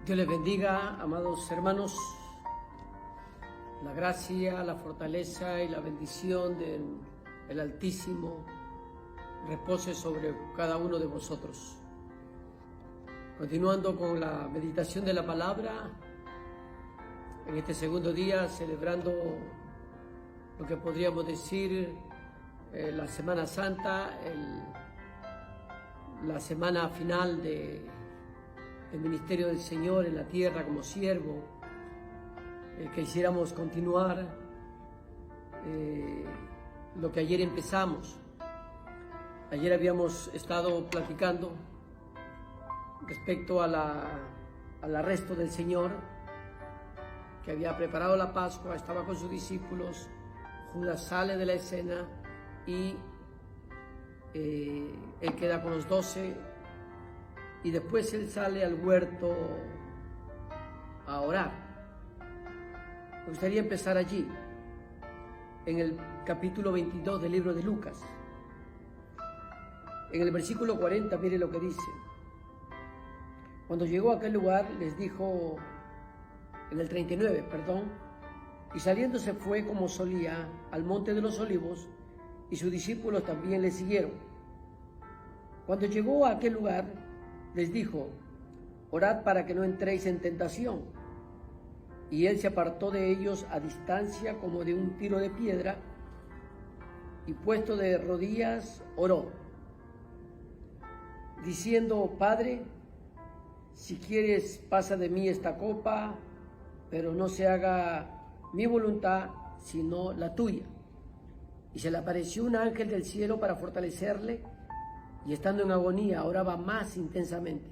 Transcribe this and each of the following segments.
Dios les bendiga, amados hermanos. La gracia, la fortaleza y la bendición del Altísimo repose sobre cada uno de vosotros. Continuando con la meditación de la palabra, en este segundo día celebrando lo que podríamos decir la Semana Santa, la semana final del ministerio del Señor en la tierra como siervo. Que hiciéramos continuar lo que ayer empezamos. Ayer habíamos estado platicando respecto al arresto del Señor, que había preparado la Pascua, estaba con sus discípulos. Judas sale de la escena y él queda con los 12, y después él sale al huerto a orar. Me gustaría empezar allí, en el capítulo 22 del libro de Lucas. En el versículo 40, mire lo que dice. Cuando llegó a aquel lugar, les dijo, en el 39, y saliendo se fue como solía al monte de los olivos, y sus discípulos también le siguieron. Cuando llegó a aquel lugar, les dijo, orad para que no entréis en tentación. Y él se apartó de ellos a distancia como de un tiro de piedra, y puesto de rodillas oró, diciendo, Padre, si quieres pasa de mí esta copa, pero no se haga mi voluntad sino la tuya. Y se le apareció un ángel del cielo para fortalecerle, y estando en agonía oraba más intensamente,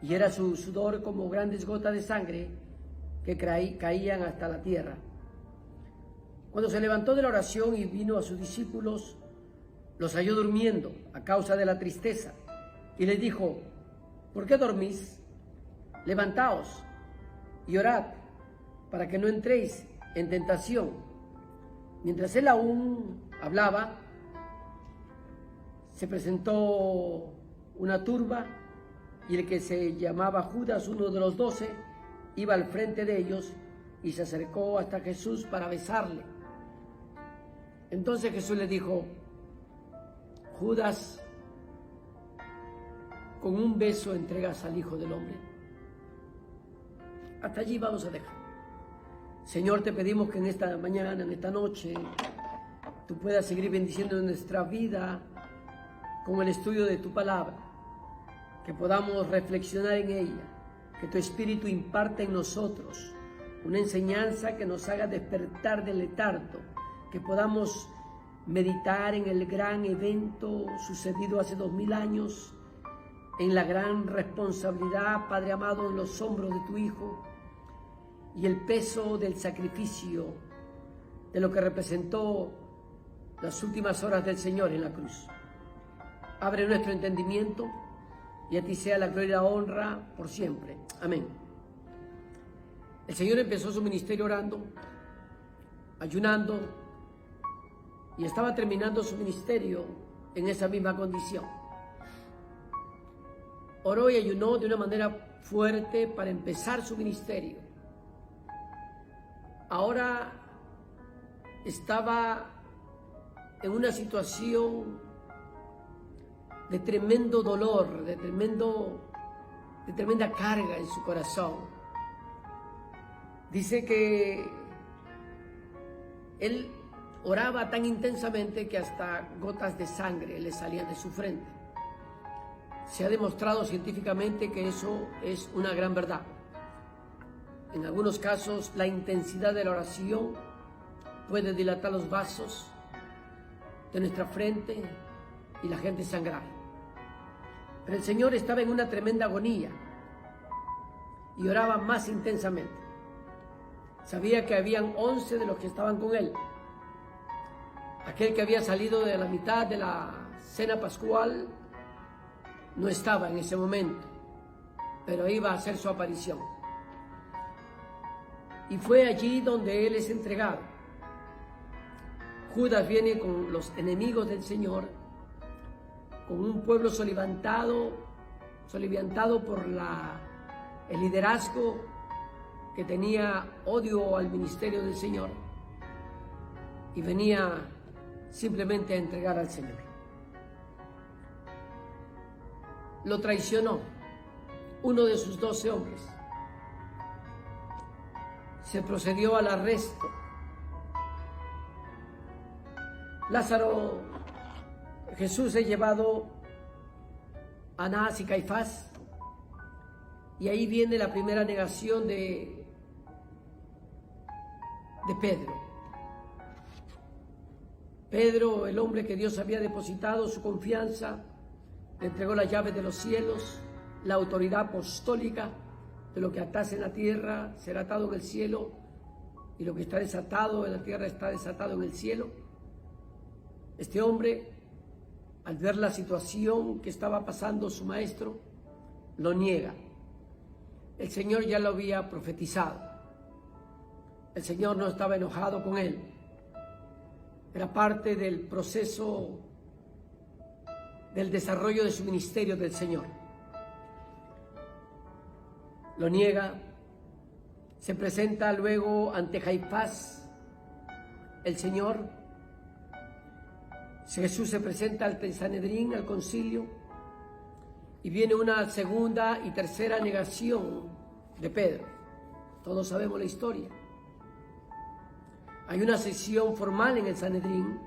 y era su sudor como grandes gotas de sangre que caían hasta la tierra. Cuando se levantó de la oración y vino a sus discípulos, los halló durmiendo a causa de la tristeza, y les dijo, ¿por qué dormís? Levantaos y orad para que no entréis en tentación. Mientras él aún hablaba, se presentó una turba, y el que se llamaba Judas, uno de los 12, iba al frente de ellos y se acercó hasta Jesús para besarle. Entonces Jesús le dijo, Judas, con un beso entregas al Hijo del Hombre. Hasta allí vamos a dejar. Señor, te pedimos que en esta mañana, en esta noche, tú puedas seguir bendiciendo nuestra vida con el estudio de tu palabra, que podamos reflexionar en ella, que tu Espíritu imparte en nosotros una enseñanza que nos haga despertar del letargo, que podamos meditar en el gran evento sucedido hace 2000 años, en la gran responsabilidad, Padre amado, en los hombros de tu Hijo, y el peso del sacrificio, de lo que representó las últimas horas del Señor en la cruz. Abre nuestro entendimiento, y a ti sea la gloria y la honra por siempre. Amén. El Señor empezó su ministerio orando, ayunando, y estaba terminando su ministerio en esa misma condición. Oró y ayunó de una manera fuerte para empezar su ministerio. Ahora estaba en una situación de tremendo dolor, de tremenda carga en su corazón. Dice que él oraba tan intensamente que hasta gotas de sangre le salían de su frente. Se ha demostrado científicamente que eso es una gran verdad. En algunos casos, la intensidad de la oración puede dilatar los vasos de nuestra frente y la gente sangrar. Pero el Señor estaba en una tremenda agonía y oraba más intensamente. Sabía que habían 11 de los que estaban con él. Aquel que había salido de la mitad de la cena pascual no estaba en ese momento, pero iba a hacer su aparición. Y fue allí donde él es entregado. Judas viene con los enemigos del Señor, con un pueblo soliviantado por el liderazgo que tenía odio al ministerio del Señor y venía simplemente a entregar al Señor. Lo traicionó uno de sus 12 hombres. Se procedió al arresto. Jesús es llevado a Anás y Caifás, y ahí viene la primera negación de Pedro. Pedro, el hombre que Dios había depositado su confianza, le entregó las llaves de los cielos, la autoridad apostólica de lo que atase en la tierra será atado en el cielo, y lo que está desatado en la tierra está desatado en el cielo. Este hombre, al ver la situación que estaba pasando su maestro, lo niega. El Señor ya lo había profetizado. El Señor no estaba enojado con él. Era parte del proceso del desarrollo de su ministerio del Señor. Lo niega. Se presenta luego ante Caifás, el Señor. Jesús se presenta al Sanedrín, al concilio, y viene una segunda y tercera negación de Pedro. Todos sabemos la historia. Hay una sesión formal en el Sanedrín.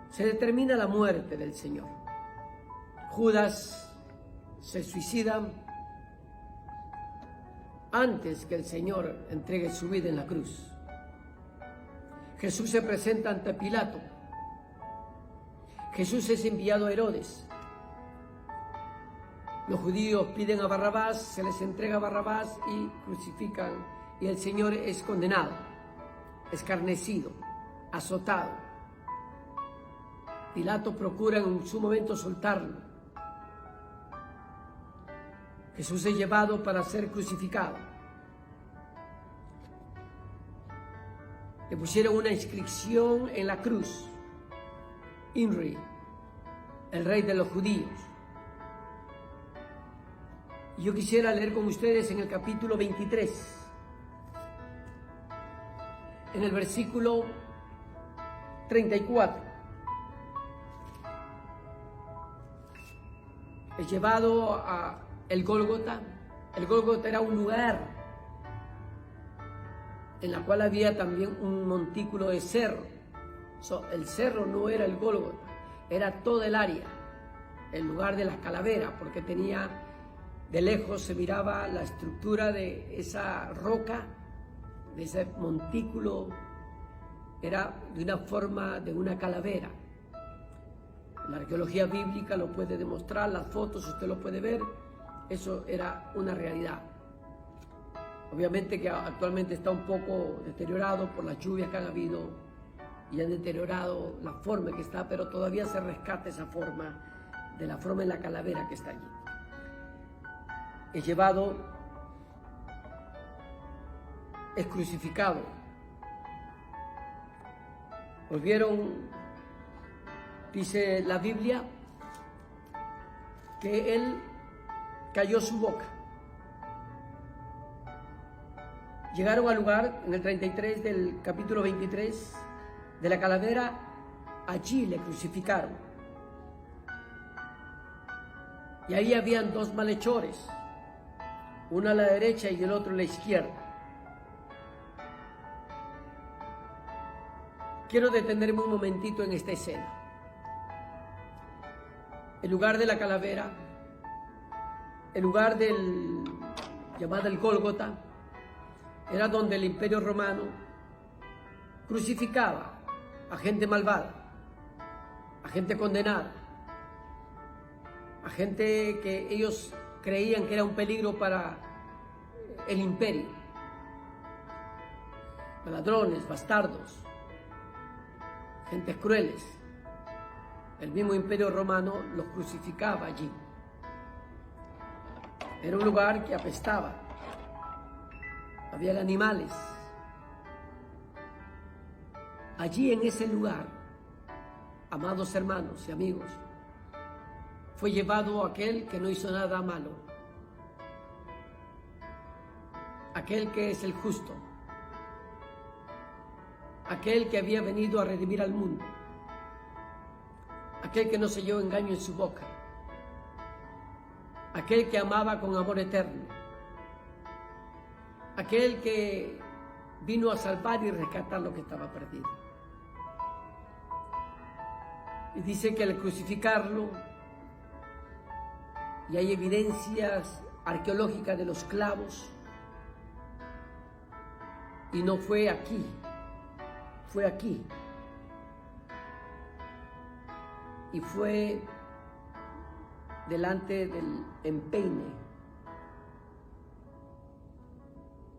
Se determina la muerte del Señor. Judas se suicida antes que el Señor entregue su vida en la cruz. Jesús se presenta ante Pilato. Jesús es enviado a Herodes. Los judíos piden a Barrabás, se les entrega a Barrabás y crucifican, y el Señor es condenado, escarnecido, azotado. Pilato procura en su momento soltarlo. Jesús es llevado para ser crucificado. Le pusieron una inscripción en la cruz: Inri, el rey de los judíos. Yo quisiera leer con ustedes en el capítulo 23, en el versículo 34. Es llevado a el Gólgota. El Gólgota era un lugar en la cual había también un montículo de cerro. El cerro no era el Gólgota, era toda el área, el lugar de las calaveras, porque tenía, de lejos se miraba la estructura de esa roca, de ese montículo, era de una forma de una calavera. La arqueología bíblica lo puede demostrar, las fotos usted lo puede ver, eso era una realidad. Obviamente que actualmente está un poco deteriorado por las lluvias que han habido y han deteriorado la forma que está, pero todavía se rescata esa forma, de la forma en la calavera que está allí. Es llevado, es crucificado. Volvieron, dice la Biblia, que él cayó su boca. Llegaron al lugar, en el 33 del capítulo 23 de la calavera, allí le crucificaron. Y ahí habían dos malhechores, uno a la derecha y el otro a la izquierda. Quiero detenerme un momentito en esta escena. El lugar de la calavera, el lugar del llamado el Gólgota, era donde el Imperio Romano crucificaba a gente malvada, a gente condenada, a gente que ellos creían que era un peligro para el imperio, ladrones, bastardos, gentes crueles. El mismo Imperio Romano los crucificaba allí. Era un lugar que apestaba. Habían animales. Allí en ese lugar, amados hermanos y amigos, fue llevado aquel que no hizo nada malo. aquel que es el justo, aquel que había venido a redimir al mundo, aquel que no selló engaño en su boca, aquel que amaba con amor eterno, aquel que vino a salvar y rescatar lo que estaba perdido. Y dice que al crucificarlo, y hay evidencias arqueológicas de los clavos, y no fue aquí, fue aquí, y fue delante del empeine.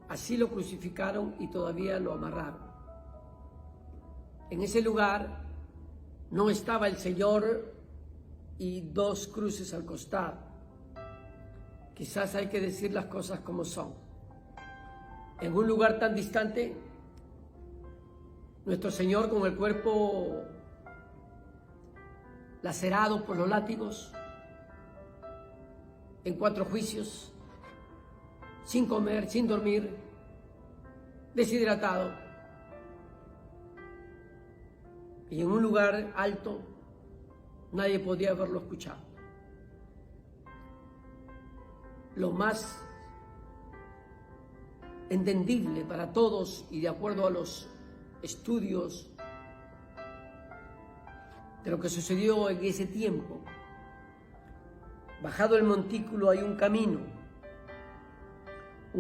Así lo crucificaron y todavía lo amarraron. En ese lugar no estaba el Señor y dos cruces al costado. Quizás hay que decir las cosas como son. En un lugar tan distante, nuestro Señor con el cuerpo lacerado por los látigos, en 4 juicios, sin comer, sin dormir, deshidratado, y en un lugar alto, nadie podía haberlo escuchado. Lo más entendible para todos y de acuerdo a los estudios de lo que sucedió en ese tiempo, bajado el montículo hay un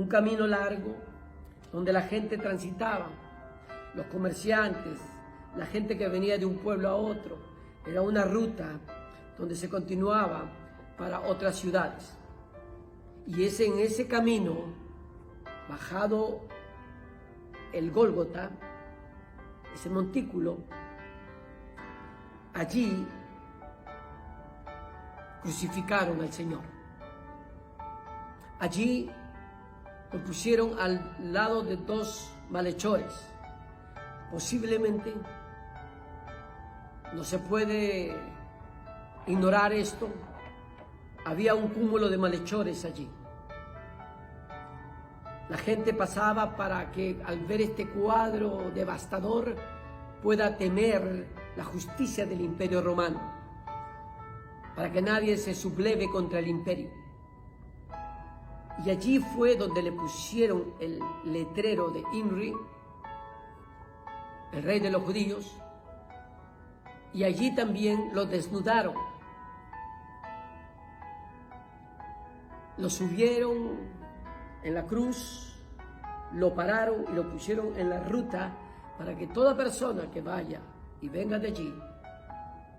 camino largo donde la gente transitaba, los comerciantes, la gente que venía de un pueblo a otro. Era una ruta donde se continuaba para otras ciudades. Y es en ese camino, bajado el Gólgota, ese montículo, allí crucificaron al Señor. Allí lo pusieron al lado de 2 malhechores. Posiblemente, no se puede ignorar esto, había un cúmulo de malhechores allí. La gente pasaba para que al ver este cuadro devastador pueda temer la justicia del Imperio Romano, para que nadie se subleve contra el imperio. Y allí fue donde le pusieron el letrero de INRI, el rey de los judíos, y allí también lo desnudaron. Lo subieron en la cruz, lo pararon y lo pusieron en la ruta para que toda persona que vaya y venga de allí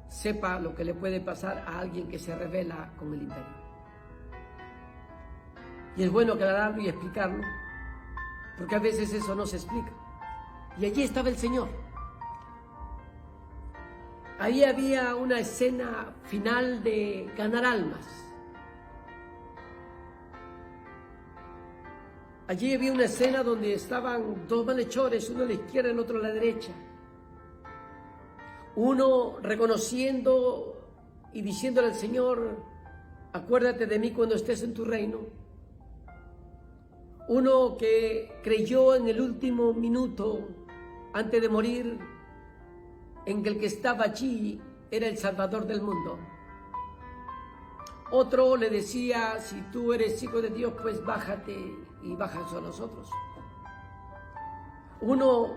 sepa lo que le puede pasar a alguien que se rebela con el imperio. Y es bueno aclararlo y explicarlo, porque a veces eso no se explica. Y allí estaba el Señor. Ahí había una escena final de ganar almas. Allí había una escena donde estaban 2 malhechores, uno a la izquierda y el otro a la derecha. Uno reconociendo y diciéndole al Señor: acuérdate de mí cuando estés en tu reino. Uno que creyó en el último minuto, antes de morir, en que el que estaba allí era el Salvador del mundo. Otro le decía: si tú eres hijo de Dios, pues bájate y bájanos a nosotros. Uno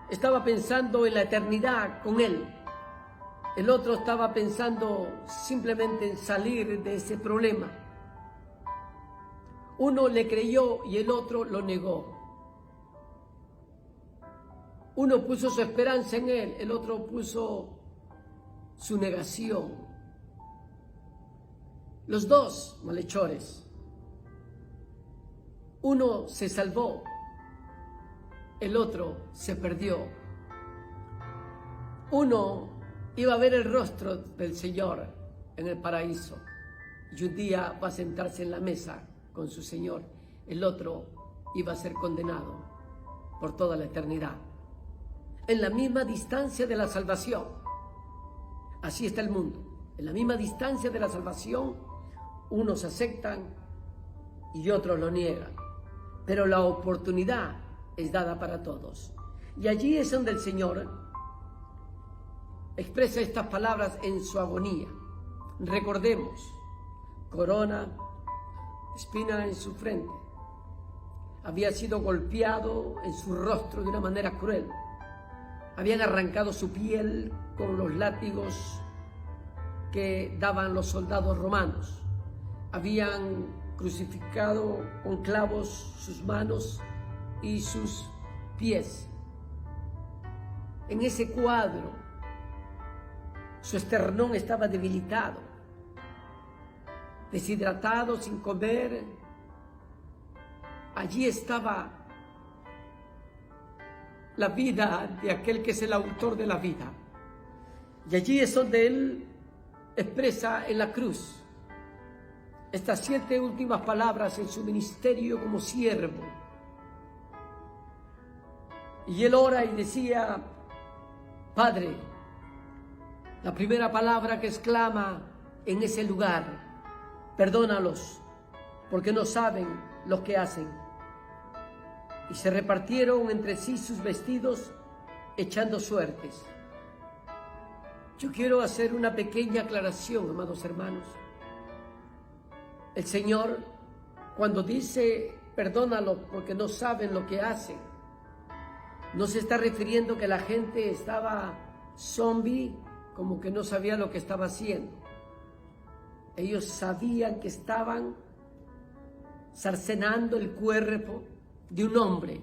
estaba pensando en la eternidad con él. El otro estaba pensando simplemente en salir de ese problema. Uno le creyó y el otro lo negó. Uno puso su esperanza en él, el otro puso su negación. Los 2 malhechores. Uno se salvó, el otro se perdió. Uno iba a ver el rostro del Señor en el paraíso y un día va a sentarse en la mesa con su Señor. El otro iba a ser condenado por toda la eternidad. En la misma distancia de la salvación. Así está el mundo. En la misma distancia de la salvación, unos aceptan y otros lo niegan. pero la oportunidad es dada para todos. Y allí es donde el Señor expresa estas palabras en su agonía. Recordemos, corona, espina en su frente. Había sido golpeado en su rostro de una manera cruel. Habían arrancado su piel con los látigos que daban los soldados romanos. Habían crucificado con clavos sus manos y sus pies. En ese cuadro, su esternón estaba debilitado, deshidratado, sin comer. Allí estaba la vida de aquel que es el autor de la vida. Y allí es donde él expresa en la cruz estas 7 últimas palabras en su ministerio como siervo. Y él ora y decía: Padre, la primera palabra que exclama en ese lugar: perdónalos, porque no saben lo que hacen. Y se repartieron entre sí sus vestidos, echando suertes. Yo quiero hacer una pequeña aclaración, amados hermanos. El Señor, cuando dice perdónalos porque no saben lo que hacen, no se está refiriendo que la gente estaba zombie, como que no sabía lo que estaba haciendo. Ellos sabían que estaban cercenando el cuerpo de un hombre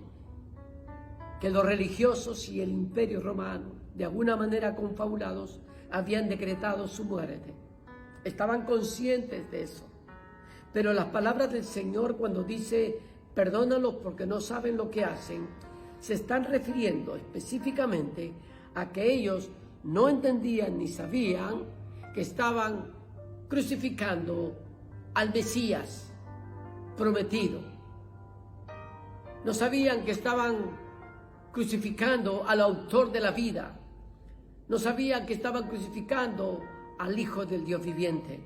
que los religiosos y el imperio romano, de alguna manera confabulados, habían decretado su muerte. Estaban conscientes de eso. Pero las palabras del Señor, cuando dice perdónalos porque no saben lo que hacen, se están refiriendo específicamente a que ellos no entendían ni sabían que estaban crucificando al Mesías prometido. No sabían que estaban crucificando al autor de la vida. No sabían que estaban crucificando al Hijo del Dios viviente.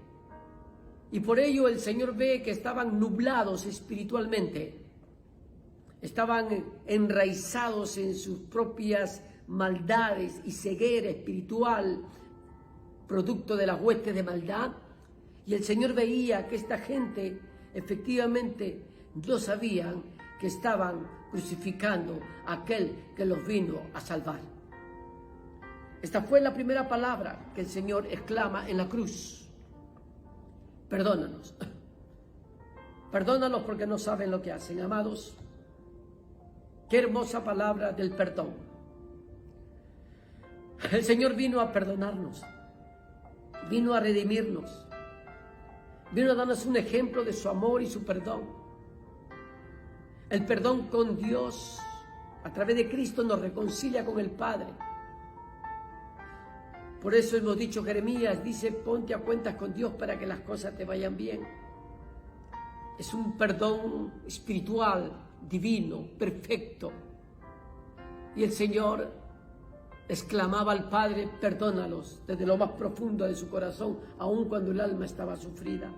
Y por ello el Señor ve que estaban nublados espiritualmente. Estaban enraizados en sus propias maldades y ceguera espiritual, producto de las huestes de maldad. Y el Señor veía que esta gente efectivamente no sabían que estaban crucificando a aquel que los vino a salvar. Esta fue la primera palabra que el Señor exclama en la cruz: perdónanos. Perdónalos porque no saben lo que hacen. Amados, qué hermosa palabra del perdón. El Señor vino a perdonarnos, vino a redimirnos, vino a darnos un ejemplo de su amor y su perdón. El perdón con Dios a través de Cristo nos reconcilia con el Padre. Por eso hemos dicho, Jeremías dice: ponte a cuentas con Dios para que las cosas te vayan bien. Es un perdón espiritual, divino, perfecto. Y el Señor exclamaba al Padre: perdónalos, desde lo más profundo de su corazón, aun cuando el alma estaba sufrida.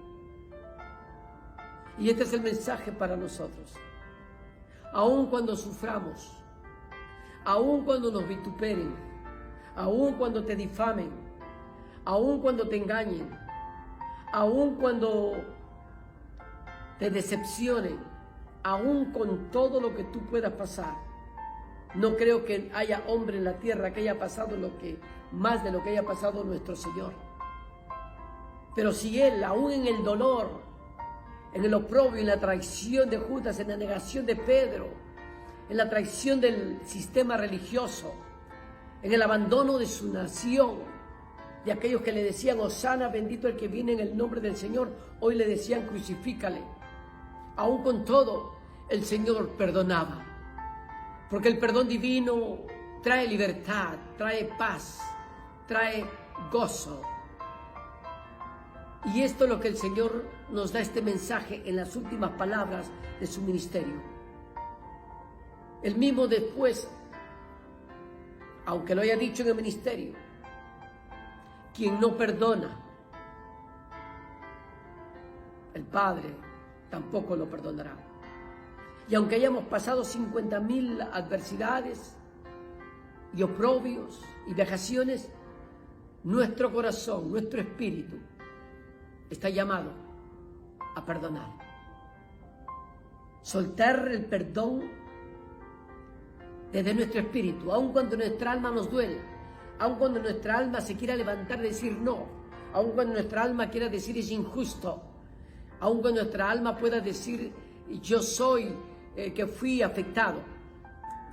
Y este es el mensaje para nosotros. Aun cuando suframos, aun cuando nos vituperen, aun cuando te difamen, aun cuando te engañen, aun cuando te decepcionen, aun con todo lo que tú puedas pasar, no creo que haya hombre en la tierra que haya pasado más de lo que haya pasado nuestro Señor. Pero si Él, aún en el dolor, en el oprobio, en la traición de Judas, en la negación de Pedro, en la traición del sistema religioso, en el abandono de su nación, de aquellos que le decían: Hosana, bendito el que viene en el nombre del Señor, hoy le decían: crucifícale. Aún con todo, el Señor perdonaba, porque el perdón divino trae libertad, trae paz, trae gozo. Y esto es lo que el Señor nos da este mensaje en las últimas palabras de su ministerio. Él mismo después, aunque lo haya dicho en el ministerio, quien no perdona, el Padre tampoco lo perdonará. Y aunque hayamos pasado 50.000 adversidades y oprobios y vejaciones, nuestro corazón, nuestro espíritu está llamado a perdonar. Soltar el perdón desde nuestro espíritu, aun cuando nuestra alma nos duele, aun cuando nuestra alma se quiera levantar y decir no, aun cuando nuestra alma quiera decir es injusto, aun cuando nuestra alma pueda decir yo soy que fui afectado.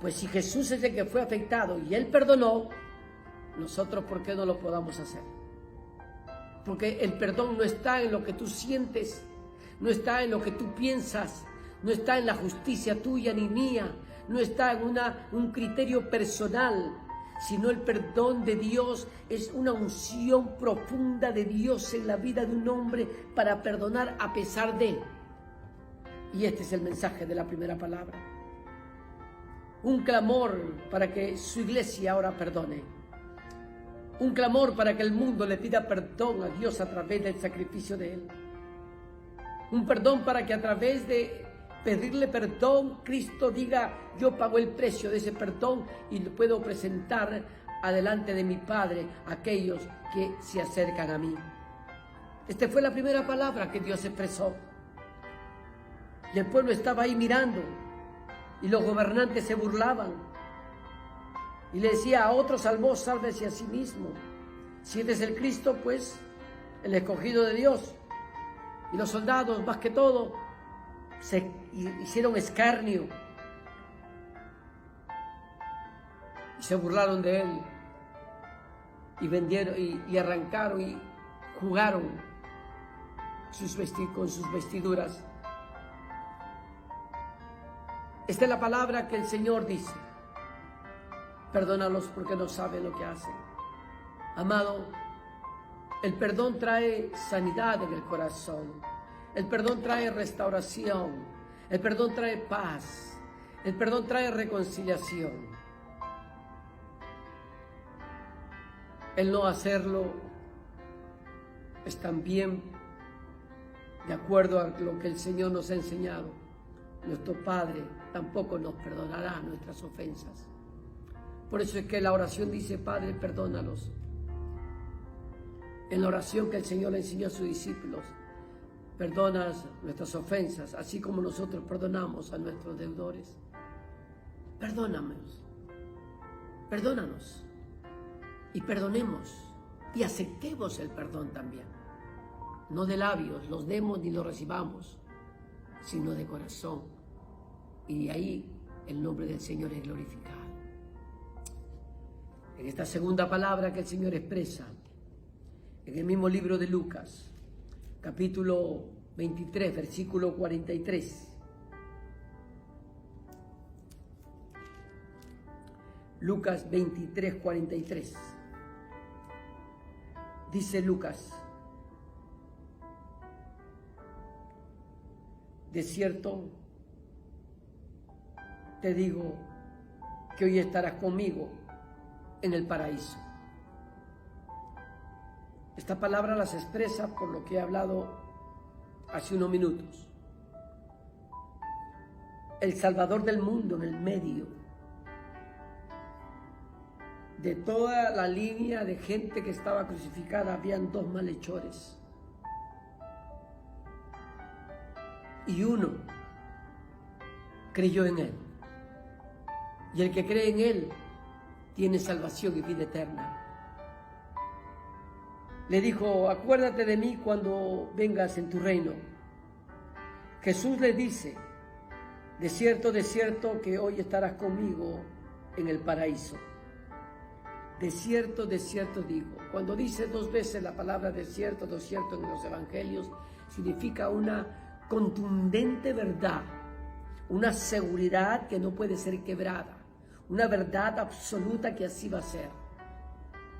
Pues si Jesús es el que fue afectado y Él perdonó, nosotros ¿por qué no lo podamos hacer? Porque el perdón no está en lo que tú sientes, no está en lo que tú piensas, no está en la justicia tuya ni mía, no está en un criterio personal, sino el perdón de Dios es una unción profunda de Dios en la vida de un hombre para perdonar a pesar de. Y este es el mensaje de la primera palabra. Un clamor para que su iglesia ahora perdone. Un clamor para que el mundo le pida perdón a Dios a través del sacrificio de Él. Un perdón para que a través de pedirle perdón, Cristo diga, yo pago el precio de ese perdón y lo puedo presentar adelante de mi Padre a aquellos que se acercan a mí. Esta fue la primera palabra que Dios expresó. Y el pueblo estaba ahí mirando y los gobernantes se burlaban y le decía a otro salvó, sálvese a sí mismo. Si eres el Cristo, pues el escogido de Dios. Y los soldados, más que todo, se hicieron escarnio y se burlaron de él y vendieron y arrancaron y jugaron con sus vestiduras. Esta es la palabra que el Señor dice: perdónalos porque no saben lo que hacen. Amado, el perdón trae sanidad en el corazón. El perdón trae restauración. El perdón trae paz. El perdón trae reconciliación. El no hacerlo es también de acuerdo a lo que el Señor nos ha enseñado. Nuestro Padre tampoco nos perdonará nuestras ofensas. Por eso es que la oración dice: Padre, perdónalos. En la oración que el Señor le enseñó a sus discípulos: perdonas nuestras ofensas, así como nosotros perdonamos a nuestros deudores. Perdónanos, perdónanos y perdonemos y aceptemos el perdón también. No de labios los demos ni los recibamos, sino de corazón. Y ahí el nombre del Señor es glorificado. En esta segunda palabra que el Señor expresa, en el mismo libro de Lucas, capítulo 23, versículo 43. Lucas 23, 43. Dice Lucas: de cierto te digo que hoy estarás conmigo en el paraíso. Esta palabra las expresa por lo que he hablado hace unos minutos. El Salvador del mundo en el medio de toda la línea de gente que estaba crucificada, habían dos malhechores. Y uno creyó en Él. Y el que cree en Él tiene salvación y vida eterna. Le dijo: acuérdate de mí cuando vengas en tu reino. Jesús le dice: de cierto que hoy estarás conmigo en el paraíso. De cierto digo. Cuando dice dos veces la palabra de cierto en los evangelios, significa una contundente verdad, una seguridad que no puede ser quebrada, una verdad absoluta que así va a ser.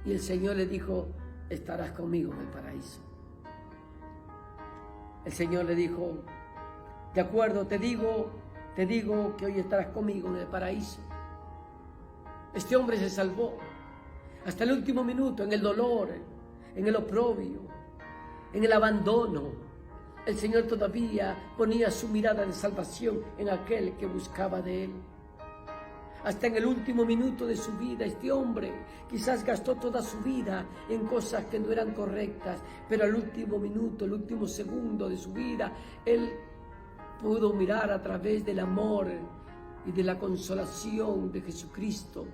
Y el Señor le dijo: estarás conmigo en el paraíso. El Señor le dijo: de acuerdo, te digo que hoy estarás conmigo en el paraíso. Este hombre se salvó hasta el último minuto, en el dolor, en el oprobio, en el abandono, el Señor todavía ponía su mirada de salvación en aquel que buscaba de Él. Hasta en el último minuto de su vida, este hombre quizás gastó toda su vida en cosas que no eran correctas, pero al último minuto, el último segundo de su vida, él pudo mirar a través del amor y de la consolación de Jesucristo,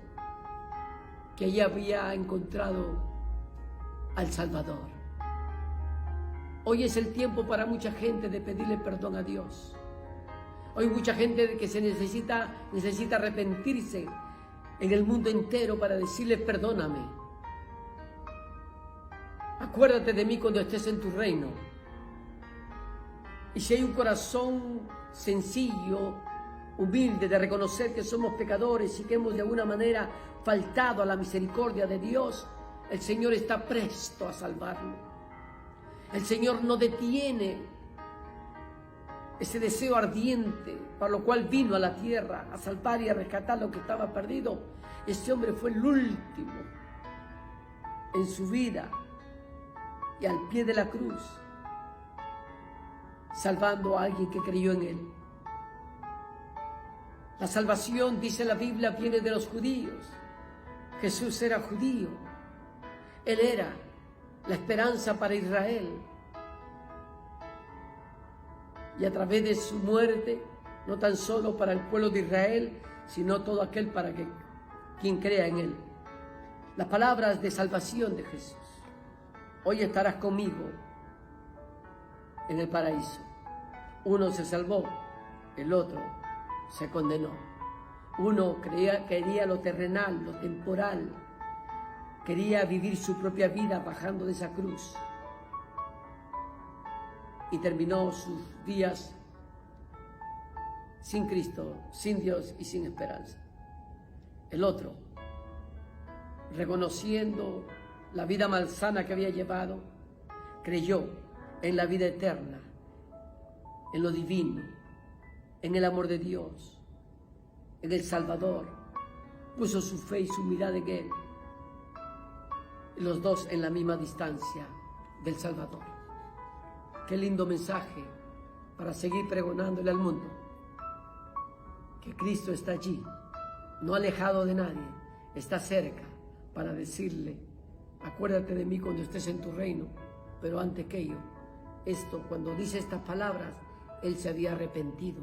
que allí había encontrado al Salvador. Hoy es el tiempo para mucha gente de pedirle perdón a Dios. Hoy mucha gente que necesita arrepentirse en el mundo entero para decirle perdóname. Acuérdate de mí cuando estés en tu reino. Y si hay un corazón sencillo, humilde, de reconocer que somos pecadores y que hemos de alguna manera faltado a la misericordia de Dios, el Señor está presto a salvarlo. El Señor no detiene ese deseo ardiente para lo cual vino a la tierra a salvar y a rescatar lo que estaba perdido. Este hombre fue el último en su vida y al pie de la cruz, salvando a alguien que creyó en él. La salvación, dice la Biblia, viene de los judíos. Jesús era judío. Él era la esperanza para Israel. Y a través de su muerte, no tan solo para el pueblo de Israel, sino todo aquel para quien crea en él. Las palabras de salvación de Jesús. Hoy estarás conmigo en el paraíso. Uno se salvó, el otro se condenó. Uno quería lo terrenal, lo temporal. Quería vivir su propia vida bajando de esa cruz. Y terminó sus días sin Cristo, sin Dios y sin esperanza. El otro, reconociendo la vida malsana que había llevado, creyó en la vida eterna, en lo divino, en el amor de Dios, en el Salvador. Puso su fe y su mirada en Él. Y los dos en la misma distancia del Salvador. Qué lindo mensaje para seguir pregonándole al mundo que Cristo está allí, no alejado de nadie, está cerca para decirle, acuérdate de mí cuando estés en tu reino. Pero antes que ello, cuando dice estas palabras, él se había arrepentido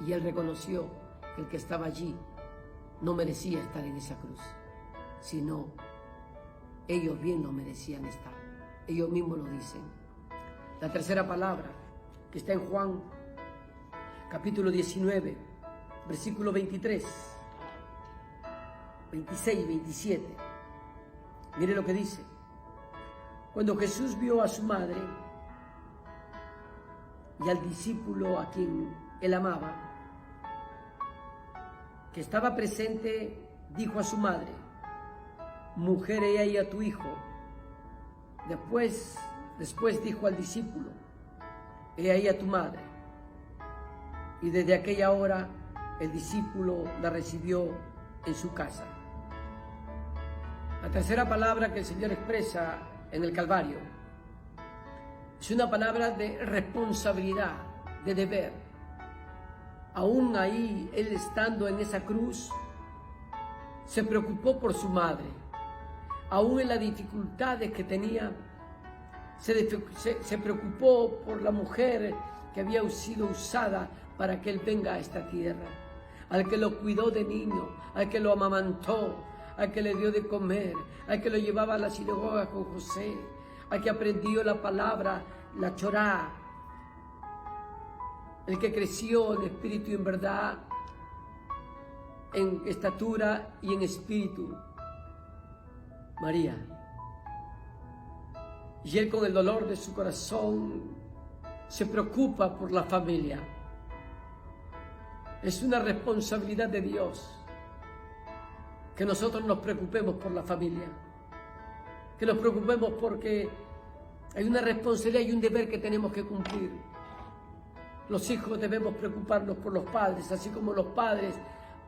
y él reconoció que el que estaba allí no merecía estar en esa cruz, sino ellos bien no merecían estar. Ellos mismos lo dicen. La tercera palabra, que está en Juan, capítulo 19, versículo 23, 26 y 27. Mire lo que dice. Cuando Jesús vio a su madre y al discípulo a quien él amaba, que estaba presente, dijo a su madre, mujer, he ahí a tu hijo. Después dijo al discípulo, he ahí a tu madre. Y desde aquella hora el discípulo la recibió en su casa. La tercera palabra que el Señor expresa en el Calvario es una palabra de responsabilidad, de deber. Aún ahí, él estando en esa cruz, se preocupó por su madre. Aún en las dificultades que tenía, se preocupó por la mujer que había sido usada para que él venga a esta tierra, al que lo cuidó de niño, al que lo amamantó, al que le dio de comer, al que lo llevaba a la sinagoga con José, al que aprendió la palabra, la Chorá, el que creció en espíritu y en verdad, en estatura y en espíritu, María. Y él, con el dolor de su corazón, se preocupa por la familia. Es una responsabilidad de Dios que nosotros nos preocupemos por la familia, que nos preocupemos porque hay una responsabilidad y un deber que tenemos que cumplir. Los hijos debemos preocuparnos por los padres, así como los padres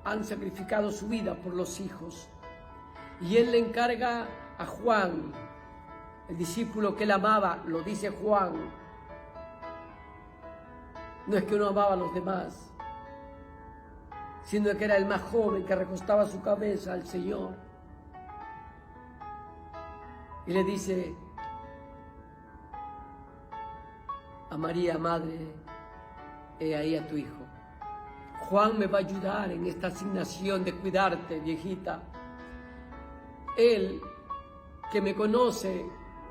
han sacrificado su vida por los hijos. Y él le encarga a Juan, el discípulo que él amaba, lo dice Juan, No es que no amaba a los demás, sino que era el más joven que recostaba su cabeza al Señor. Y le dice a María, madre, he ahí a tu hijo. Juan me va a ayudar en esta asignación de cuidarte, viejita. Él, que me conoce,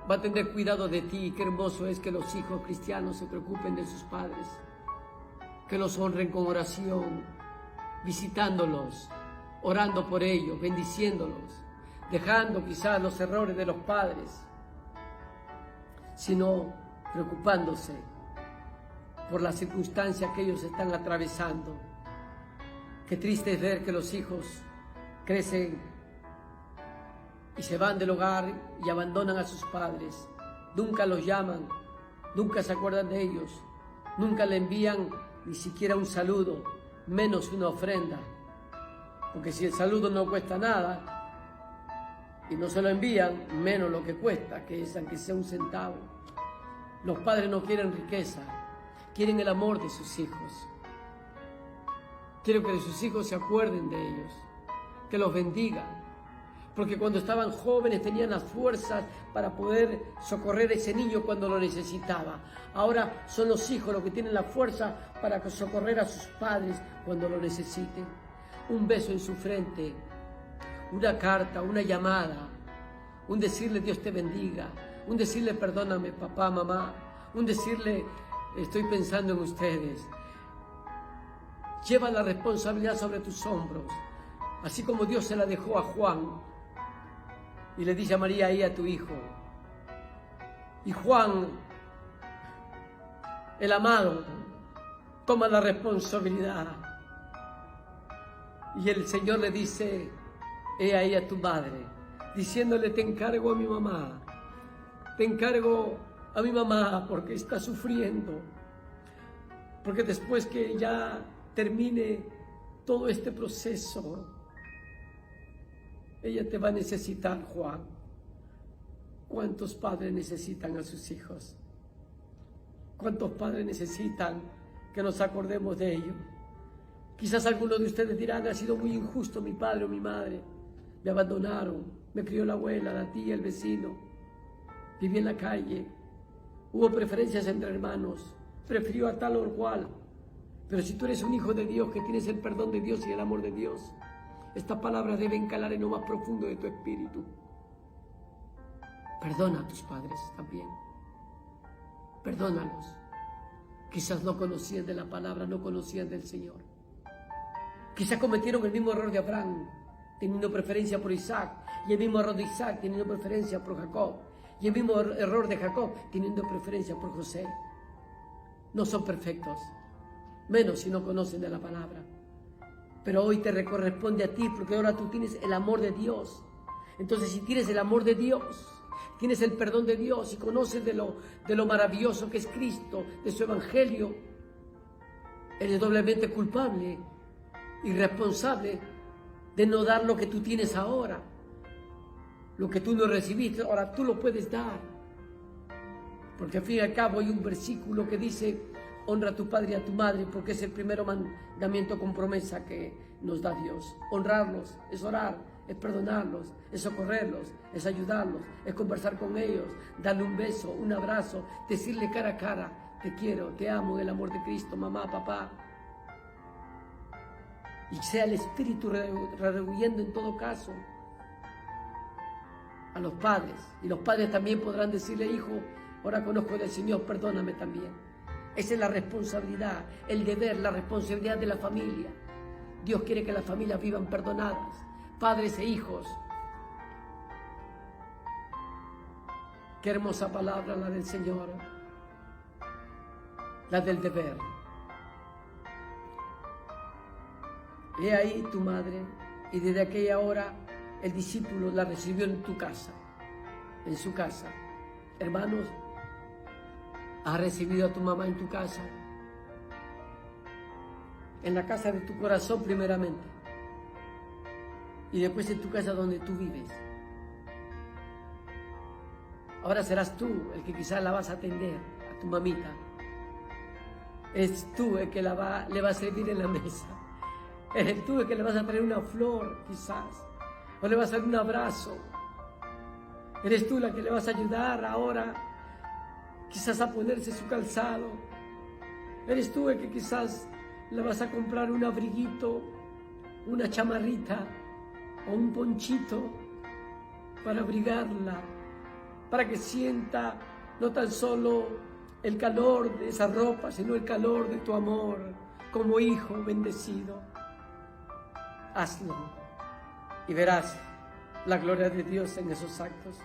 va a tener cuidado de ti. Qué hermoso es que los hijos cristianos se preocupen de sus padres, que los honren con oración, visitándolos, orando por ellos, bendiciéndolos, dejando quizás los errores de los padres, sino preocupándose por las circunstancias que ellos están atravesando. Qué triste es ver que los hijos crecen y se van del hogar y abandonan a sus padres. Nunca los llaman, nunca se acuerdan de ellos, nunca le envían ni siquiera un saludo, menos una ofrenda. Porque si el saludo no cuesta nada y no se lo envían, menos lo que cuesta, que es aunque sea un centavo. Los padres no quieren riqueza, quieren el amor de sus hijos. Quiero que sus hijos se acuerden de ellos, que los bendiga, porque cuando estaban jóvenes tenían las fuerzas para poder socorrer a ese niño cuando lo necesitaba. Ahora son los hijos los que tienen la fuerza para socorrer a sus padres cuando lo necesiten. Un beso en su frente, una carta, una llamada, un decirle Dios te bendiga, un decirle perdóname papá, mamá, un decirle estoy pensando en ustedes. Lleva la responsabilidad sobre tus hombros, así como Dios se la dejó a Juan y le dice a María, ahí a tu hijo. Y Juan, el amado, toma la responsabilidad y el Señor le dice, he ahí a tu madre, diciéndole, te encargo a mi mamá, te encargo a mi mamá porque está sufriendo, porque después que ya termine todo este proceso, ella te va a necesitar, Juan. ¿Cuántos padres necesitan a sus hijos? ¿Cuántos padres necesitan que nos acordemos de ellos? Quizás algunos de ustedes dirán, ha sido muy injusto mi padre o mi madre. Me abandonaron, me crió la abuela, la tía, el vecino. Viví en la calle. Hubo preferencias entre hermanos. Prefirió a tal o cual. Pero si tú eres un hijo de Dios, que tienes el perdón de Dios y el amor de Dios, esta palabra debe calar en lo más profundo de tu espíritu. Perdona a tus padres también. Perdónalos. Quizás no conocían de la palabra, no conocían del Señor. Quizás cometieron el mismo error de Abraham, teniendo preferencia por Isaac, y el mismo error de Isaac, teniendo preferencia por Jacob, y el mismo error de Jacob, teniendo preferencia por José. No son perfectos, menos si no conocen de la palabra. Pero hoy te corresponde a ti, porque ahora tú tienes el amor de Dios. Entonces, si tienes el amor de Dios, tienes el perdón de Dios y conoces de lo maravilloso que es Cristo, de su evangelio, eres doblemente culpable y responsable de no dar lo que tú tienes ahora. Lo que tú no recibiste, ahora tú lo puedes dar. Porque al fin y al cabo hay un versículo que dice, honra a tu padre y a tu madre, porque es el primer mandamiento con promesa que nos da Dios. Honrarlos es orar, es perdonarlos, es socorrerlos, es ayudarlos, es conversar con ellos, darle un beso, un abrazo, decirle cara a cara, te quiero, te amo en el amor de Cristo, mamá, papá. Y sea el Espíritu redarguyendo en todo caso a los padres. Y los padres también podrán decirle, hijo, ahora conozco del Señor, perdóname también. Esa es la responsabilidad, el deber, la responsabilidad de la familia. Dios quiere que las familias vivan perdonadas, padres e hijos. Qué hermosa palabra la del Señor, la del deber. He ahí tu madre, y desde aquella hora el discípulo la recibió en tu casa, en su casa. Hermanos, ¿has recibido a tu mamá en tu casa? En la casa de tu corazón primeramente, y después en tu casa donde tú vives. Ahora serás tú el que quizás la vas a atender, a tu mamita. Es tú el que le va a servir en la mesa. Eres tú el que le vas a traer una flor, quizás, o le vas a dar un abrazo. Eres tú la que le vas a ayudar ahora, quizás a ponerse su calzado. Eres tú el que quizás le vas a comprar un abriguito, una chamarrita o un ponchito para abrigarla, para que sienta no tan solo el calor de esa ropa, sino el calor de tu amor como hijo bendecido. Hazlo y verás la gloria de Dios en esos actos.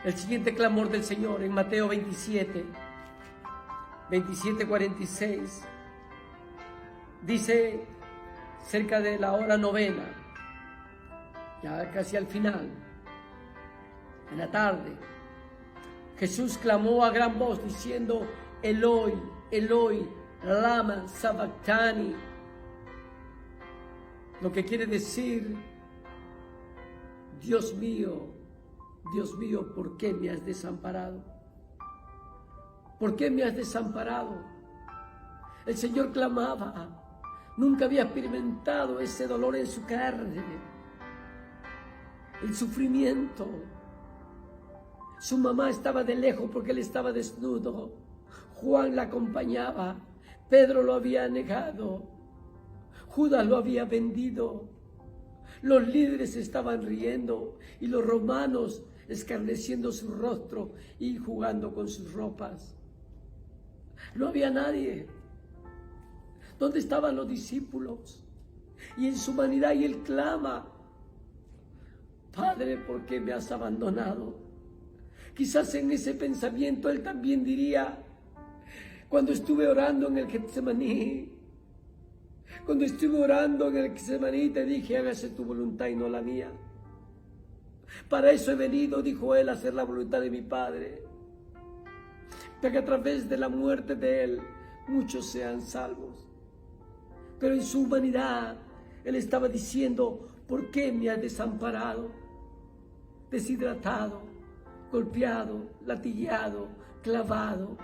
El siguiente clamor del Señor en Mateo 27:46, dice cerca de la hora novena, ya casi al final, en la tarde, Jesús clamó a gran voz diciendo: Eloi, Eloi, lama sabactani. Lo que quiere decir: Dios mío, ¿por qué me has desamparado? ¿Por qué me has desamparado? El Señor clamaba. Nunca había experimentado ese dolor en su carne, el sufrimiento. Su mamá estaba de lejos porque él estaba desnudo. Juan la acompañaba. Pedro lo había negado. Judas lo había vendido. Los líderes estaban riendo y los romanos escarneciendo su rostro y jugando con sus ropas. No había nadie. ¿Dónde estaban los discípulos? Y en su humanidad y él clama: Padre, ¿por qué me has abandonado? Quizás en ese pensamiento él también diría: cuando estuve orando en el Getsemaní, cuando estuve orando en el Getsemaní, te dije: hágase tu voluntad y no la mía. Para eso he venido, dijo él, a hacer la voluntad de mi Padre, para que a través de la muerte de él muchos sean salvos. Pero en su humanidad él estaba diciendo: ¿por qué me has desamparado? Deshidratado, golpeado, latigueado, clavado,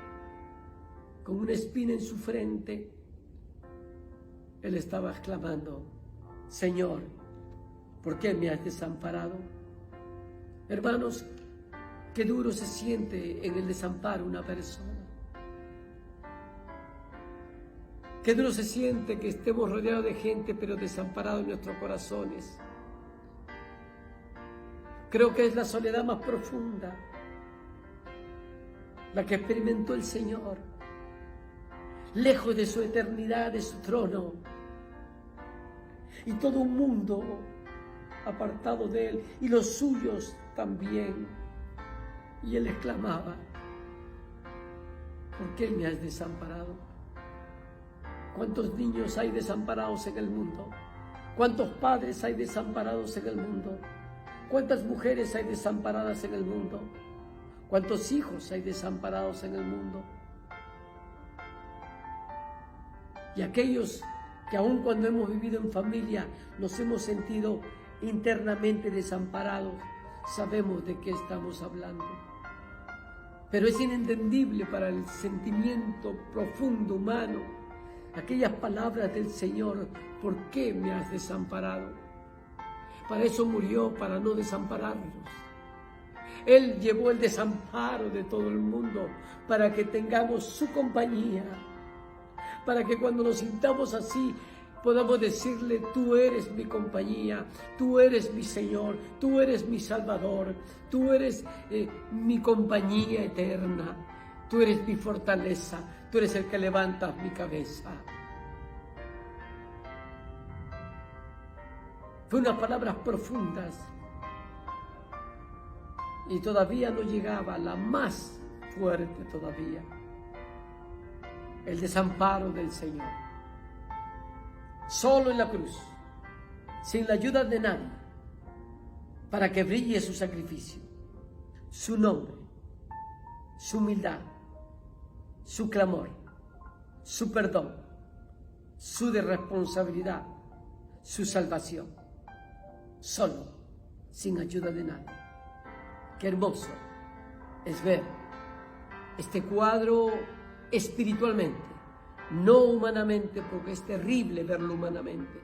con una espina en su frente. Él estaba exclamando: Señor, ¿por qué me has desamparado? Hermanos, qué duro se siente en el desamparo una persona. Qué duro se siente que estemos rodeados de gente, pero desamparados en nuestros corazones. Creo que es la soledad más profunda la que experimentó el Señor, lejos de su eternidad, de su trono, y todo un mundo apartado de él, y los suyos también. Y él exclamaba: ¿por qué me has desamparado? ¿Cuántos niños hay desamparados en el mundo? ¿Cuántos padres hay desamparados en el mundo? ¿Cuántas mujeres hay desamparadas en el mundo? ¿Cuántos hijos hay desamparados en el mundo? Y aquellos que aun cuando hemos vivido en familia nos hemos sentido internamente desamparados, sabemos de qué estamos hablando. Pero es inentendible para el sentimiento profundo humano aquellas palabras del Señor: ¿por qué me has desamparado? Para eso murió, para no desampararnos. Él llevó el desamparo de todo el mundo para que tengamos su compañía, para que cuando nos sintamos así podamos decirle: tú eres mi compañía, tú eres mi Señor, tú eres mi Salvador, tú eres mi compañía eterna, tú eres mi fortaleza, tú eres el que levantas mi cabeza. Fue unas palabras profundas y todavía no llegaba la más fuerte todavía: el desamparo del Señor. Solo en la cruz, sin la ayuda de nadie, para que brille su sacrificio, su nombre, su humildad, su clamor, su perdón, su responsabilidad, su salvación. Solo, sin ayuda de nadie. Qué hermoso es ver este cuadro espiritualmente, no humanamente, porque es terrible verlo humanamente.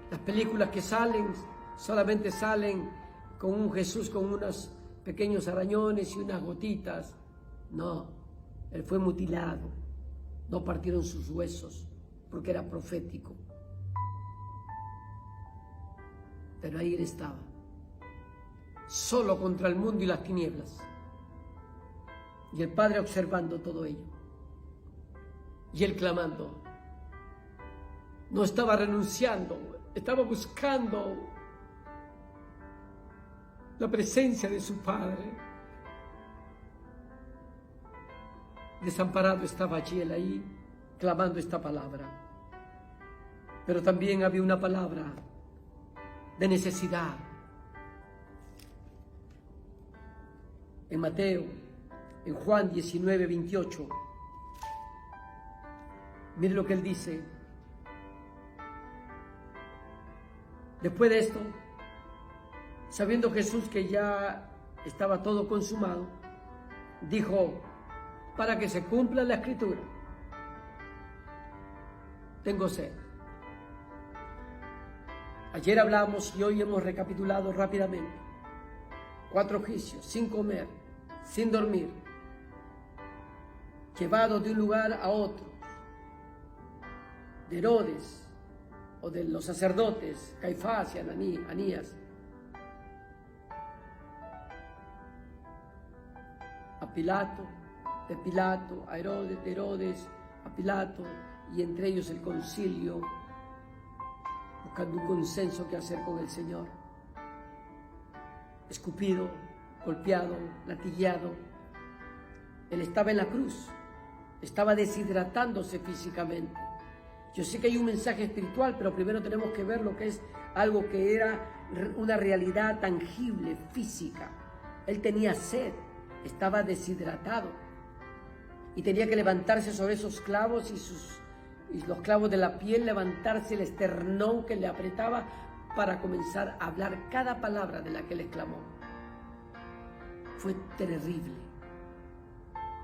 Las películas que salen solamente salen con un Jesús con unos pequeños arañones y unas gotitas. No, Él fue mutilado, no partieron sus huesos, porque era profético. Pero ahí Él estaba, solo contra el mundo y las tinieblas. Y el Padre observando todo ello. Y Él clamando. No estaba renunciando, estaba buscando la presencia de su Padre. Desamparado estaba allí, Él ahí, clamando esta palabra. Pero también había una palabra de necesidad. En Mateo, en Juan 19, 28, mire lo que Él dice. Después de esto, sabiendo Jesús que ya estaba todo consumado, dijo: para que se cumpla la Escritura, tengo sed. Ayer hablamos y hoy hemos recapitulado rápidamente 4 juicios, sin comer, sin dormir, llevados de un lugar a otro, de Herodes o de los sacerdotes, Caifás y Anías, a Pilato, de Pilato a Herodes, de Herodes a Pilato, y entre ellos el concilio, buscando un consenso que hacer con el Señor. Escupido, golpeado, latigueado. Él estaba en la cruz, estaba deshidratándose físicamente. Yo sé que hay un mensaje espiritual, pero primero tenemos que ver lo que es algo que era una realidad tangible, física. Él tenía sed, estaba deshidratado y tenía que levantarse sobre esos clavos y los clavos de la piel, levantarse el esternón que le apretaba para comenzar a hablar cada palabra de la que él exclamó. Fue terrible.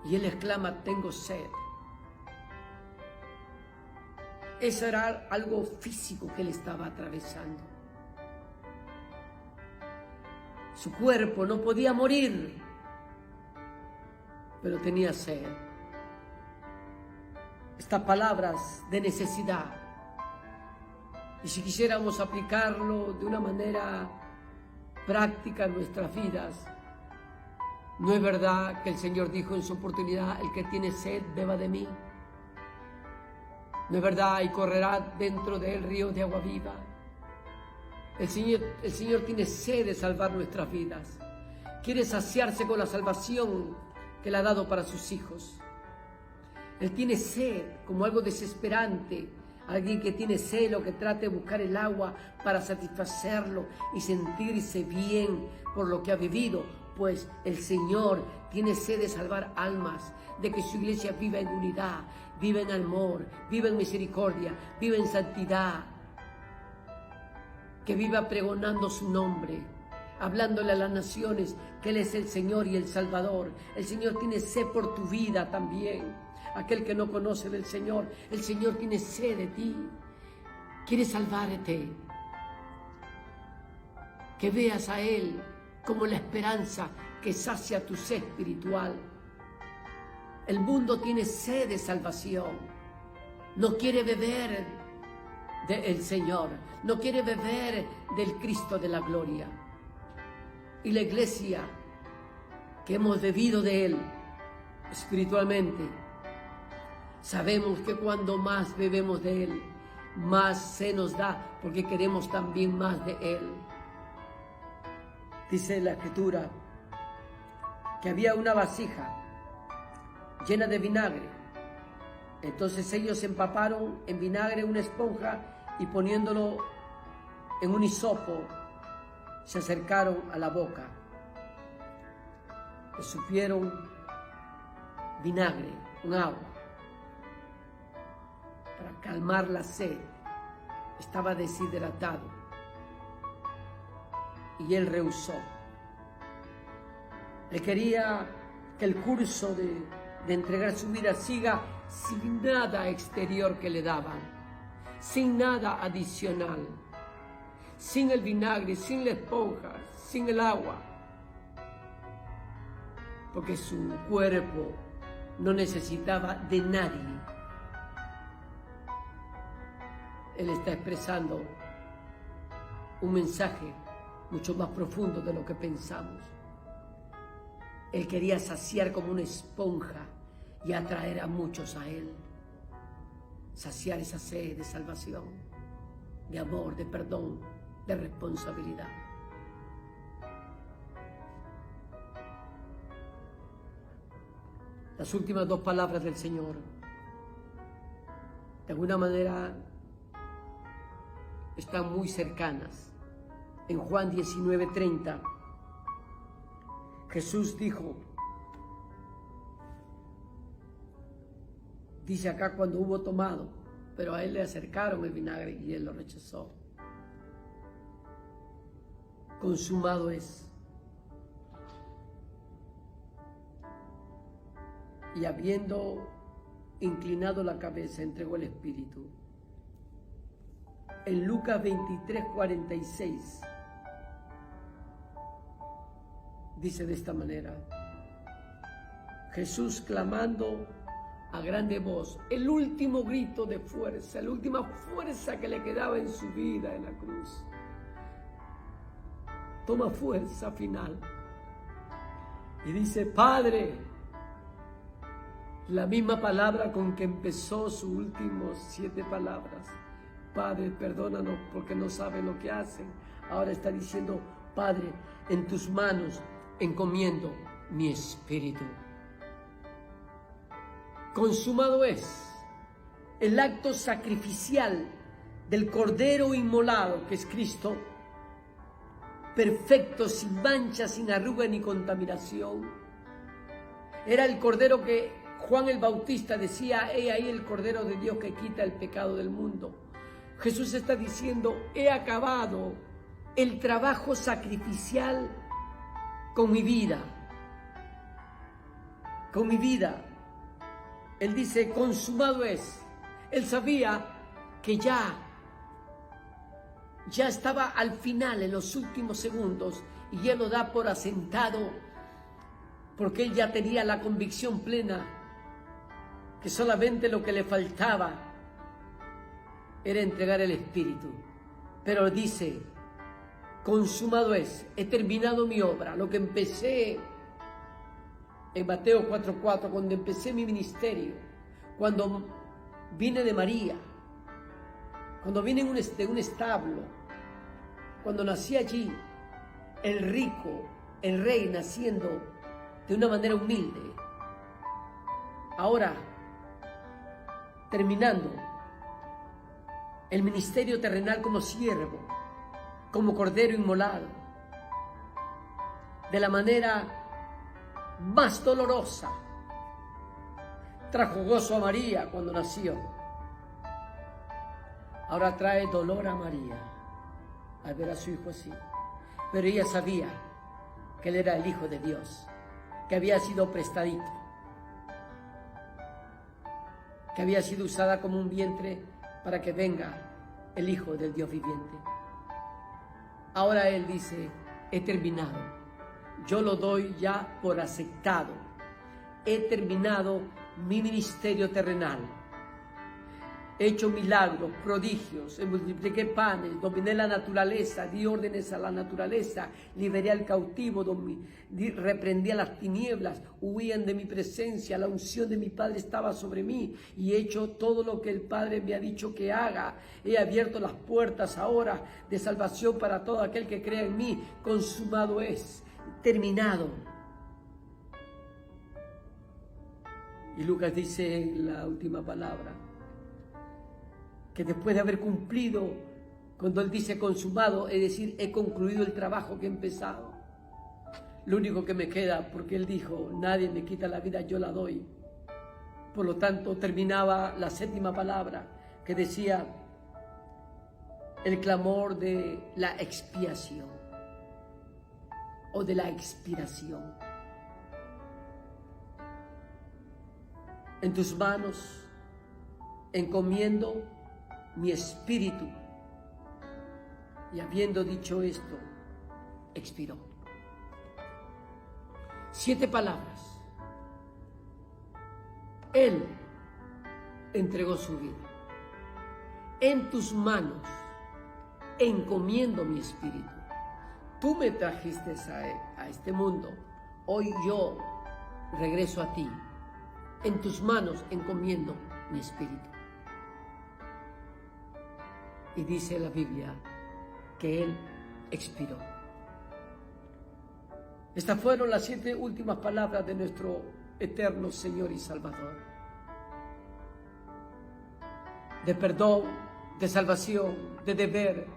Y él exclama: tengo sed. Eso era algo físico que él estaba atravesando. Su cuerpo no podía morir, pero tenía sed. Estas palabras de necesidad, y si quisiéramos aplicarlo de una manera práctica en nuestras vidas, ¿no es verdad que el Señor dijo en su oportunidad: el que tiene sed, beba de mí? ¿No es verdad? Y correrá dentro de él ríos de agua viva. El Señor tiene sed de salvar nuestras vidas. Quiere saciarse con la salvación que Él ha dado para sus hijos. Él tiene sed como algo desesperante. Alguien que tiene sed, lo que trate de buscar el agua para satisfacerlo y sentirse bien por lo que ha vivido. Pues el Señor tiene sed de salvar almas, de que su iglesia viva en unidad, viva en amor, viva en misericordia, viva en santidad, que viva pregonando su nombre, hablándole a las naciones que Él es el Señor y el Salvador. El Señor tiene sed por tu vida también. Aquel que no conoce del Señor, el Señor tiene sed de ti, quiere salvarte, que veas a Él como la esperanza que sacia tu sed espiritual. El mundo tiene sed de salvación, no quiere beber del Señor, no quiere beber del Cristo de la gloria. Y la iglesia que hemos bebido de Él espiritualmente, sabemos que cuando más bebemos de Él, más se nos da, porque queremos también más de Él. Dice la Escritura que había una vasija llena de vinagre. Entonces ellos empaparon en vinagre una esponja y poniéndolo en un hisopo, se acercaron a la boca. Le supieron vinagre, un agua, para calmar la sed. Estaba deshidratado y él rehusó. Él quería que el curso de entregar su vida, siga sin nada exterior que le daban, sin nada adicional, sin el vinagre, sin la esponja, sin el agua, porque su cuerpo no necesitaba de nadie. Él está expresando un mensaje mucho más profundo de lo que pensamos. Él quería saciar como una esponja y atraer a muchos a Él. Saciar esa sed de salvación, de amor, de perdón, de responsabilidad. Las últimas dos palabras del Señor, de alguna manera, están muy cercanas. En Juan 19:30, Jesús dijo, dice acá cuando hubo tomado, pero a él le acercaron el vinagre y él lo rechazó. Consumado es. Y habiendo inclinado la cabeza, entregó el Espíritu. En Lucas 23:46 dice de esta manera: Jesús clamando a grande voz, el último grito de fuerza, la última fuerza que le quedaba en su vida en la cruz, toma fuerza final y dice: Padre, la misma palabra con que empezó sus últimos 7 palabras. Padre, perdónanos porque no saben lo que hacen. Ahora está diciendo: Padre, en tus manos encomiendo mi espíritu. Consumado es el acto sacrificial del Cordero inmolado, que es Cristo, perfecto, sin mancha, sin arruga ni contaminación. Era el Cordero que Juan el Bautista decía: he ahí el Cordero de Dios que quita el pecado del mundo. Jesús está diciendo: he acabado el trabajo sacrificial con mi vida. Con mi vida. Él dice: consumado es. Él sabía que ya estaba al final, en los últimos segundos, y él lo da por asentado, porque él ya tenía la convicción plena que solamente lo que le faltaba era entregar el Espíritu. Pero dice: consumado es, he terminado mi obra, lo que empecé en Mateo 4:4, cuando empecé mi ministerio, cuando vine de María, cuando vine en un establo, cuando nací allí, el rico, el rey naciendo de una manera humilde. Ahora, terminando el ministerio terrenal como siervo, como cordero inmolado, de la manera más dolorosa, trajo gozo a María cuando nació. Ahora trae dolor a María al ver a su hijo así. Pero ella sabía que él era el Hijo de Dios, que había sido prestadito, que había sido usada como un vientre para que venga el Hijo del Dios viviente. Ahora él dice: he terminado. Yo lo doy ya por aceptado. He terminado mi ministerio terrenal. He hecho milagros, prodigios, multipliqué panes, dominé la naturaleza, di órdenes a la naturaleza, liberé al cautivo, reprendí a las tinieblas, huían de mi presencia, la unción de mi Padre estaba sobre mí y he hecho todo lo que el Padre me ha dicho que haga. He abierto las puertas ahora de salvación para todo aquel que crea en mí. Consumado es, terminado. Y Lucas dice en la última palabra que después de haber cumplido, cuando él dice consumado, es decir, he concluido el trabajo que he empezado. Lo único que me queda, porque él dijo: nadie me quita la vida, yo la doy. Por lo tanto, terminaba la 7ª palabra, que decía el clamor de la expiación o de la expiración. En tus manos encomiendo mi espíritu. Y habiendo dicho esto, expiró. 7 palabras. Él entregó su vida. En tus manos encomiendo mi espíritu. Tú me trajiste a este mundo. Hoy yo regreso a ti. En tus manos encomiendo mi espíritu. Y dice la Biblia que Él expiró. Estas fueron las 7 últimas palabras de nuestro eterno Señor y Salvador. De perdón, de salvación, de deber,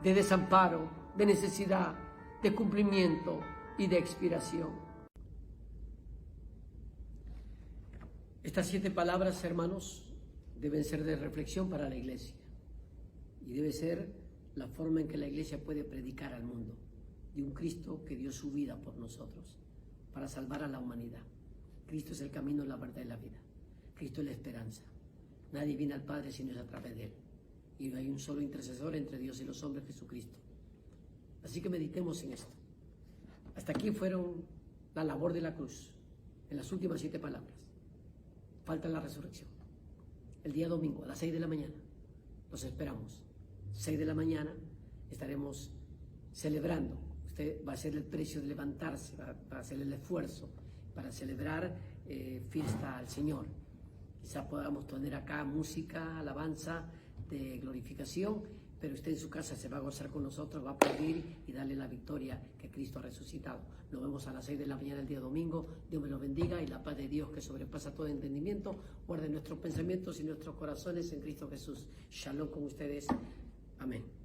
de desamparo, de necesidad, de cumplimiento y de expiración. Estas 7 palabras, hermanos, deben ser de reflexión para la iglesia. Y debe ser la forma en que la iglesia puede predicar al mundo de un Cristo que dio su vida por nosotros para salvar a la humanidad. Cristo es el camino, la verdad y la vida. Cristo es la esperanza. Nadie viene al Padre si no es a través de Él. Y hay un solo intercesor entre Dios y los hombres, Jesucristo. Así que meditemos en esto. Hasta aquí fueron la labor de la cruz, en las últimas 7 palabras. Falta la resurrección. El día domingo a las 6 de la mañana. Los esperamos. 6 de la mañana estaremos celebrando. Usted va a hacer el precio de levantarse, va a hacer el esfuerzo para celebrar fiesta al Señor. Quizá podamos tener acá música, alabanza, de glorificación, pero usted en su casa se va a gozar con nosotros, va a aplaudir y darle la victoria que Cristo ha resucitado. Nos vemos a las 6 de la mañana el día domingo. Dios me lo bendiga y la paz de Dios que sobrepasa todo entendimiento guarde nuestros pensamientos y nuestros corazones en Cristo Jesús. Shalom con ustedes. Amén.